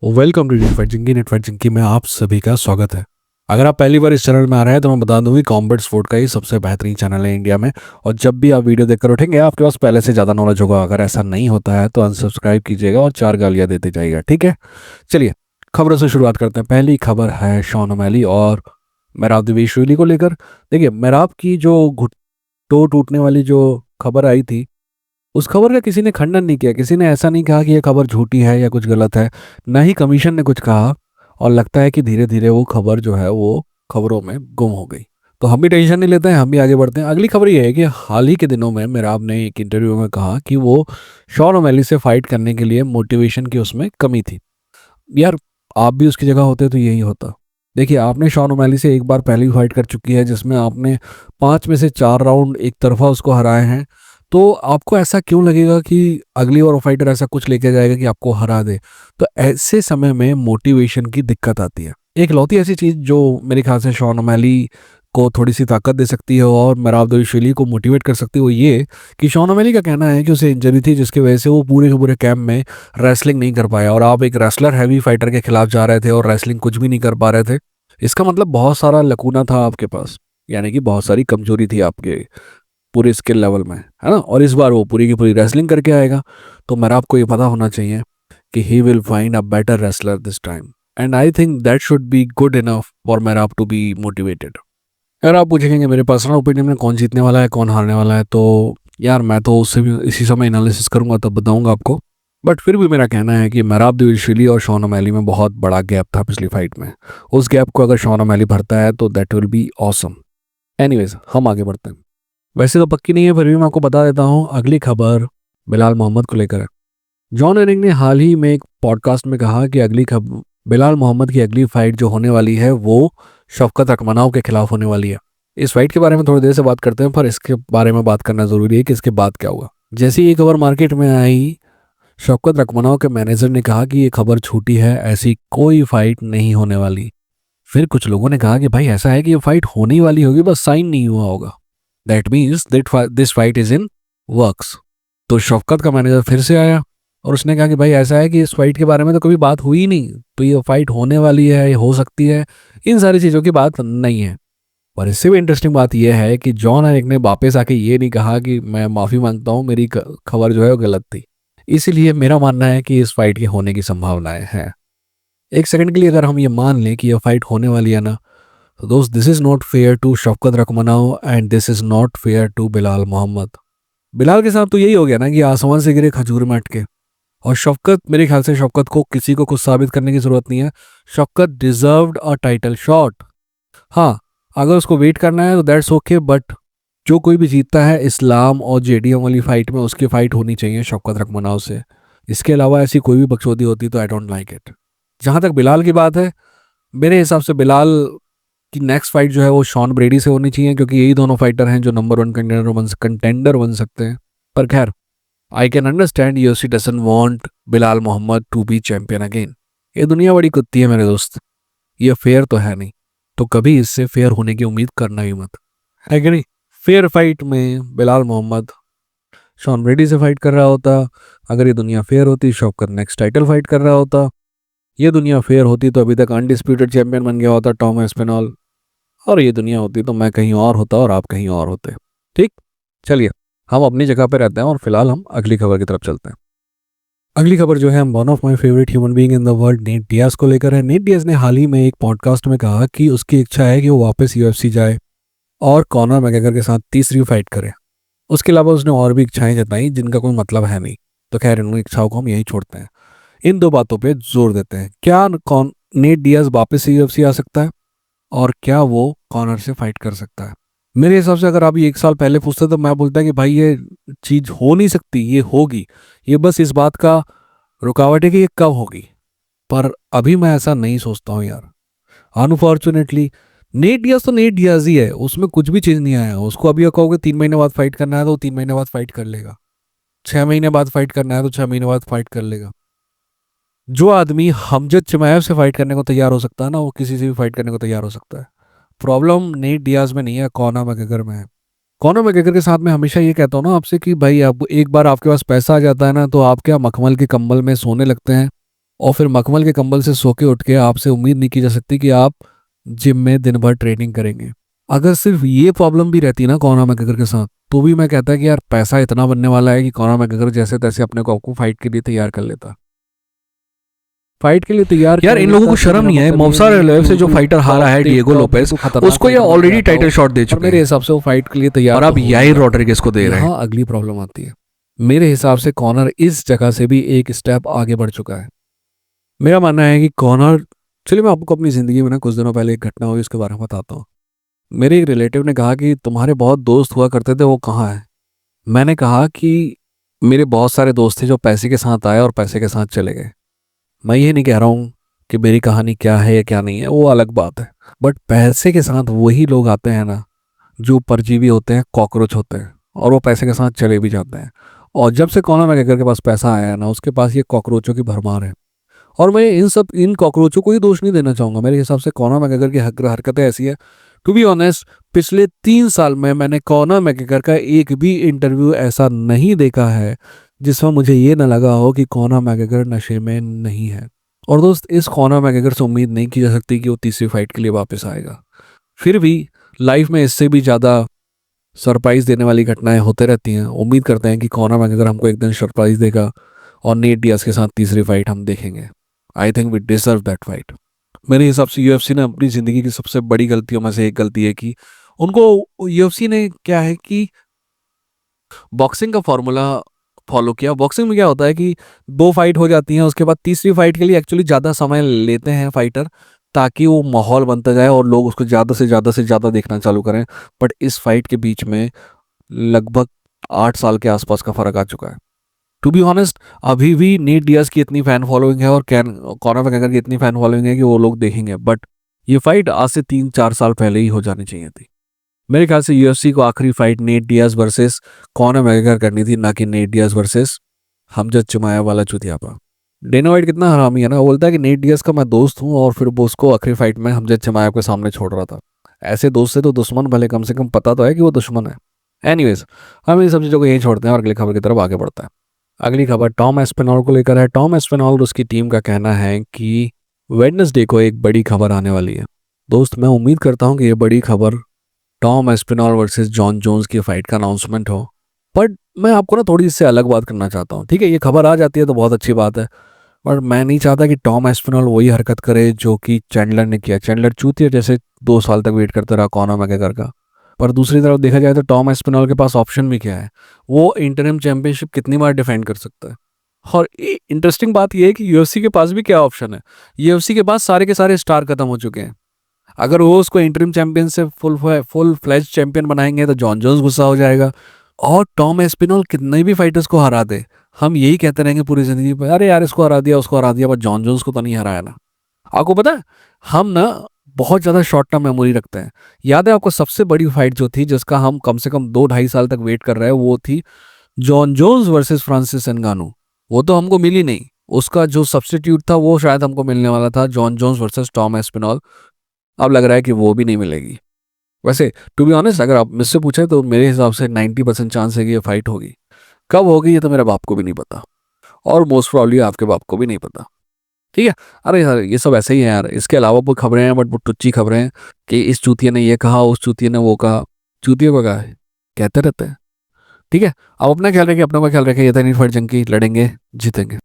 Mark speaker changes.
Speaker 1: Welcome to नेटफाइट जिंकी में आप सभी का स्वागत है। अगर आप पहली बार इस चैनल में आ रहे हैं तो मैं बता दूं कि कॉम्बैट स्पोर्ट का ही सबसे बेहतरीन चैनल है इंडिया में। और जब भी आप वीडियो देखकर उठेंगे आपके पास पहले से ज़्यादा नॉलेज होगा। अगर ऐसा नहीं होता है तो अनसब्सक्राइब कीजिएगा और 4 गालियाँ देते जाइएगा, ठीक है। चलिए खबरों से शुरुआत करते हैं। पहली खबर है शॉन ओमैली और मेहराब दिवेशविली को लेकर। देखिए, मेहराब की जो घुटनों टूटने वाली जो खबर आई थी, उस खबर का किसी ने खंडन नहीं किया। किसी ने ऐसा नहीं कहा कि यह खबर झूठी है या कुछ गलत है। ना ही कमीशन ने कुछ कहा। और लगता है कि धीरे धीरे वो खबर जो है वो खबरों में गुम हो गई। तो हम भी टेंशन नहीं लेते हैं, हम भी आगे बढ़ते हैं। अगली खबर ये है कि हाल ही के दिनों में मेराब ने एक इंटरव्यू में कहा कि वो शॉन ओमैली से फाइट करने के लिए मोटिवेशन की उसमें कमी थी। यार, आप भी उसकी जगह होते तो यही होता। देखिए, आपने शॉन ओमैली से एक बार पहले भी फाइट कर चुकी है जिसमें आपने 5 में से 4 राउंड एक तरफा उसको हराए हैं। तो आपको ऐसा क्यों लगेगा कि अगली बार वो फाइटर ऐसा कुछ लेके जाएगा कि आपको हरा दे। तो ऐसे समय में मोटिवेशन की दिक्कत आती है। एक लौती ऐसी चीज़ जो मेरे ख्याल से शॉन ओमैली को थोड़ी सी ताकत दे सकती है और मेहराब दवेशविली को मोटिवेट कर सकती है, वो ये कि शॉन ओमैली का कहना है कि उसे इंजरी थी जिसकी वजह से वो पूरे के पूरे कैंप में रेसलिंग नहीं कर पाया। और आप एक रेसलर हैवी फाइटर के खिलाफ जा रहे थे और रेसलिंग कुछ भी नहीं कर पा रहे थे। इसका मतलब बहुत सारा लकूना था आपके पास, यानी कि बहुत सारी कमजोरी थी आपके पूरे स्किल लेवल में, है ना। और इस बार वो पूरी की पूरी रेसलिंग करके आएगा। तो मेरा आपको ये पता होना चाहिए कि he will find a better wrestler this time. And I think that should be good enough for मेरा टू बी मोटिवेटेड। अगर आप पूछेंगे मेरे पर्सनल ओपिनियन में कौन जीतने वाला है कौन हारने वाला है, तो यार मैं तो उससे भी इसी समय एनालिसिस करूंगा तब बताऊंगा आपको। बट फिर भी मेरा कहना है कि मेहराब दिवेशविली और शॉन ओमैली में बहुत बड़ा गैप था पिछली फाइट में। उस गैप को अगर शॉन ओमैली भरता है तो that will be awesome. Anyways, हम आगे बढ़ते हैं। वैसे तो पक्की नहीं है, फिर भी मैं आपको बता देता हूँ। अगली खबर बिलाल मोहम्मद को लेकर है। जॉन एरिंग ने हाल ही में एक पॉडकास्ट में कहा कि अगली खबर बिलाल मोहम्मद की अगली फाइट जो होने वाली है वो शफकत रखमनाव के खिलाफ होने वाली है। इस फाइट के बारे में थोड़ी देर से बात करते हैं, पर इसके बारे में बात करना ज़रूरी है कि इसके बाद क्या हुआ। जैसे ही ये खबर मार्केट में आई, शफकत रखमनाव के मैनेजर ने कहा कि ये खबर झूठी है, ऐसी कोई फाइट नहीं होने वाली। फिर कुछ लोगों ने कहा कि भाई ऐसा है कि ये फाइट होने ही वाली होगी, बस साइन नहीं हुआ होगा। That means that this fight is in works. तो शफकत का मैनेजर फिर से आया और उसने कहा कि भाई ऐसा है कि इस फाइट के बारे में तो कभी बात हुई नहीं, तो ये फाइट होने वाली है, ये हो सकती है, इन सारी चीज़ों की बात नहीं है। और इससे भी इंटरेस्टिंग बात यह है कि जॉन एरिक ने वापस आके ये नहीं कहा कि मैं माफ़ी मांगता हूँ, मेरी खबर जो है वो गलत थी। इसीलिए मेरा मानना है कि इस फाइट के होने की संभावनाएं हैं। एक सेकंड के लिए अगर हम ये मान लें कि यह फाइट होने वाली है ना, तो दोस्त this is not fair to Shafqat Rakhmanov and this is not fair to Bilal Mohammad. Bilal के साथ तो यही हो गया ना कि आसमान से गिरे खजूर में अटके। और शफकत, मेरे ख्याल से शफकत को किसी को कुछ साबित करने की ज़रूरत नहीं है। शफकत डिजर्व्ड अ टाइटल शॉट। हाँ, अगर उसको वेट करना है तो दैट्स ओके, बट जो कोई भी जीतता है इस्लाम और जेडीएम वाली फाइट में, उसकी फाइट होनी चाहिए शफकत रखमनाव से। इसके अलावा ऐसी कोई भी बकचोदी होती तो आई डोंट लाइक इट। जहाँ तक बिलाल की बात है, मेरे हिसाब से बिलाल की नेक्स्ट फाइट जो है वो शॉन ब्रेडी से होनी चाहिए, क्योंकि यही दोनों फाइटर हैं जो नंबर 1 कंटेंडर बन सकते हैं। पर खैर, I can understand UFC doesn't want Belal Muhammad to be champion again. ये दुनिया बड़ी कुत्ती है मेरे दोस्त, ये फेयर तो है नहीं। तो कभी इससे फेयर होने की उम्मीद करना ही मत, है कि नहीं। फेयर फाइट में बिलाल मोहम्मद शॉन ब्रेडी से फाइट कर रहा होता। अगर ये दुनिया फेयर होती, शौकत नेक्स्ट टाइटल फाइट कर रहा होता। ये दुनिया फेयर होती तो अभी तक अनडिस्प्यूटेड चैंपियन बन गया होता टॉम एस्पिनॉल। और ये दुनिया होती तो मैं कहीं और होता और आप कहीं और होते। ठीक, चलिए हम अपनी जगह पे रहते हैं और फिलहाल हम अगली खबर की तरफ चलते हैं। अगली खबर जो है one of my favourite human being in the world Nate Diaz को लेकर है। नेट डियाज ने हाल ही में एक पॉडकास्ट में कहा कि उसकी इच्छा है कि वो वापस यूएफसी जाए और कॉनर मैकग्रेगर के साथ तीसरी फाइट करे। उसके अलावा उसने और भी इच्छाएं जताई जिनका कोई मतलब है नहीं। तो खैर, इन इच्छाओं को हम यहीं छोड़ते हैं। इन दो बातों पे जोर देते हैं। क्या कौन नेट डियाज वापस से यूएफसी आ सकता है और क्या वो कॉनर से फाइट कर सकता है। मेरे हिसाब से अगर आप ये 1 साल पहले पूछते तो मैं बोलता कि भाई ये चीज़ हो नहीं सकती, ये होगी। ये बस इस बात का रुकावट है कि ये कब होगी। पर अभी मैं ऐसा नहीं सोचता हूँ यार। अनफॉर्चुनेटली नेट डियाज तो नेट डियाज ही है, उसमें कुछ भी चीज़ नहीं आया। उसको अभी कहोगे 3 महीने बाद फाइट करना है तो 3 महीने बाद फाइट कर लेगा। 6 महीने बाद फाइट करना है तो 6 महीने बाद फाइट कर लेगा। जो आदमी हमजद चिमायव से फाइट करने को तैयार हो सकता है ना, वो किसी से भी फाइट करने को तैयार हो सकता है। प्रॉब्लम नेट डियाज में नहीं है, कॉनर मैकग्रेगर में है। कॉनर मैकग्रेगर के साथ मैं हमेशा ये कहता हूँ ना आपसे कि भाई अब एक बार आपके पास पैसा आ जाता है ना, तो आप क्या मखमल के कंबल में सोने लगते हैं और फिर मखमल के कंबल से सो के उठ के आपसे उम्मीद नहीं की जा सकती कि आप जिम में दिन भर ट्रेनिंग करेंगे। अगर सिर्फ ये प्रॉब्लम भी रहती ना कॉनर मैकग्रेगर के साथ, तो भी मैं कहता कि यार पैसा इतना बनने वाला है कि कॉनर मैकग्रेगर जैसे तैसे अपने को आपको फाइट के लिए तैयार कर लेता। फाइट के लिए तैयार
Speaker 2: यार
Speaker 1: कर
Speaker 2: इन लोगों
Speaker 1: लेता
Speaker 2: को
Speaker 1: तो
Speaker 2: शर्म
Speaker 1: मेरा
Speaker 2: नहीं है,
Speaker 1: मतलब ये
Speaker 2: मोफसार
Speaker 1: नहीं
Speaker 2: एलओएफ
Speaker 1: कि
Speaker 2: से जो
Speaker 1: वो
Speaker 2: फाइटर हारा है डिएगो लोपेस, उसको ये ऑलरेडी टाइटल शॉट दे
Speaker 1: और
Speaker 2: चुके
Speaker 1: मेरे
Speaker 2: हैं
Speaker 1: हिसाब से वो फाइट के लिए तैयार
Speaker 2: और
Speaker 1: तो
Speaker 2: अब
Speaker 1: हो
Speaker 2: याई
Speaker 1: गया।
Speaker 2: रॉड्रिगेज को दे रहे हैं।
Speaker 1: यहाँ अगली प्रॉब्लम आती है। मेरे हिसाब से कॉनर इस जगह से भी एक स्टेप आगे बढ़ चुका है। मेरा मानना है कि कॉनर, चलिए मैं आपको अपनी ज़िंदगी में ना कुछ दिनों पहले एक घटना हुई उसके बारे में बताता हूँ। मेरे एक रिलेटिव ने कहा कि तुम्हारे बहुत दोस्त हुआ करते थे, वो कहाँ है? मैंने कहा कि मेरे बहुत सारे दोस्त थे जो पैसे के साथ आए और पैसे के साथ चले गए। मैं ये नहीं कह रहा हूँ कि मेरी कहानी क्या है या क्या नहीं है, वो अलग बात है। बट पैसे के साथ वही लोग आते हैं ना जो परजीवी होते हैं, कॉकरोच होते हैं, और वो पैसे के साथ चले भी जाते हैं। और जब से कॉनर मैकग्रेगर के पास पैसा आया है ना, उसके पास ये कॉकरोचों की भरमार है। और मैं इन कॉकरोचों को ही दोष नहीं देना चाहूँगा। मेरे हिसाब से कॉनर मैकग्रेगर की हरकतें ऐसी है, टू बी ऑनेस्ट, पिछले 3 साल में मैंने कॉनर मैकग्रेगर का एक भी इंटरव्यू ऐसा नहीं देखा है जिसमें मुझे ये ना लगा हो कि कॉनर मैकग्रेगर नशे में नहीं है। और दोस्त, इस कॉनर मैकग्रेगर से उम्मीद नहीं की जा सकती कि वो तीसरी फाइट के लिए वापस आएगा। फिर भी लाइफ में इससे भी ज़्यादा सरप्राइज देने वाली घटनाएं होते रहती हैं। उम्मीद करते हैं कि कॉनर मैकग्रेगर हमको एक दिन सरप्राइज देगा और नेट डियाज के साथ तीसरी फाइट हम देखेंगे। I think we deserve that fight. मेरे हिसाब से यूएफसी ने अपनी ज़िंदगी की सबसे बड़ी गलतियों में से एक गलती है कि उनको, यूएफसी ने क्या है कि बॉक्सिंग का फॉर्मूला फॉलो किया। बॉक्सिंग में क्या होता है कि 2 फाइट हो जाती हैं, उसके बाद तीसरी फाइट के लिए एक्चुअली ज़्यादा समय लेते हैं फाइटर, ताकि वो माहौल बनता जाए और लोग उसको ज़्यादा से ज़्यादा देखना चालू करें। बट इस फाइट के बीच में लगभग 8 साल के आसपास का फ़र्क आ चुका है। टू बी ऑनेस्ट, अभी भी नीट डियाज की इतनी फैन फॉलोइंग है और कॉनर मैकग्रेगर की इतनी फैन फॉलोइंग है कि वो लोग देखेंगे। बट ये फाइट आज से 3-4 साल पहले ही हो जानी चाहिए थी। मेरे ख्याल से यूएफसी को आखिरी fight Nate Diaz versus Conor McGregor करनी थी, ना कि नेट डियाज वर्सेस हमजद चिमाया वाला चुतियापा। डेना वाइट कितना हरामी है ना, वो बोलता है कि नेट डियाज का मैं दोस्त हूँ और फिर वो उसको आखिरी फाइट में हमजद चिमाया के सामने छोड़ रहा था। ऐसे दोस्त से तो दुश्मन भले, कम से कम पता तो है कि वो दुश्मन है। एनीवेज, हम इन सब चीज़ों को यहीं छोड़ते हैं और अगली खबर की तरफ आगे बढ़ता है। अगली खबर टॉम एस्पिनॉल को लेकर है। टॉम एस्पिनॉल और उसकी टीम का कहना है कि वेडनेसडे को एक बड़ी खबर आने वाली है। दोस्त, मैं उम्मीद करता हूँ कि ये बड़ी खबर Tom Aspinall versus Jon Jones की फाइट का अनाउंसमेंट हो। बट मैं आपको ना थोड़ी इससे अलग बात करना चाहता हूँ। ठीक है, ये खबर आ जाती है तो बहुत अच्छी बात है, पर मैं नहीं चाहता कि टॉम एस्पिनॉल वही हरकत करे जो कि चैंडलर ने किया। चैंडलर चूतिया जैसे 2 साल तक वेट करता रहा कॉनर मैकग्रेगर का। पर दूसरी तरफ देखा जाए तो टॉम एस्पिनॉल के पास ऑप्शन भी क्या है? वो इंटरिम चैंपियनशिप कितनी बार डिफेंड कर सकता है? और इंटरेस्टिंग बात यह है कि यूएफसी के पास भी क्या ऑप्शन है। यूएफसी के पास सारे के सारे स्टार खत्म हो चुके हैं। अगर वो उसको इंटरिम चैंपियन से फुल फ्लैज चैंपियन बनाएंगे तो जॉन जोन्स गुस्सा हो जाएगा। और टॉम एस्पिनॉल कितने भी फाइटर्स को हरा दे, हम यही कहते रहेंगे पूरी जिंदगी पर, अरे यार इसको हरा दिया, उसको हरा दिया, पर जॉन जोन्स को तो नहीं हराया ना। आपको पता है, हम ना बहुत ज़्यादा शॉर्ट टर्म मेमोरी रखते हैं। याद है आपको सबसे बड़ी फाइट जो थी जिसका हम कम से कम 2-2.5 साल तक वेट कर रहे हैं, वो थी Jon Jones versus Francis Ngannou. वो तो हमको मिली नहीं। उसका जो सब्स्टिट्यूट था वो शायद हमको मिलने वाला था, Jon Jones versus Tom Aspinall. अब लग रहा है कि वो भी नहीं मिलेगी। वैसे टू बी ऑनेस्ट, अगर आप मुझसे पूछे तो मेरे हिसाब से 90% चांस है कि ये फाइट होगी। कब होगी ये तो मेरे बाप को भी नहीं पता, और मोस्ट प्रॉब्ली आपके बाप को भी नहीं पता। ठीक है। अरे यार ये सब ऐसे ही है यार, इसके अलावा वो खबरें हैं, बट वो टुच्ची खबरें हैं कि इस चूतिया ने ये कहा, उस चूतिया ने वो कहा। चूतिया को कहा है, कहते रहते हैं। ठीक है, आप अपना ख्याल रखें, अपना का ख्याल रखें। ये था नीट फाइट जंकी, लड़ेंगे जीतेंगे।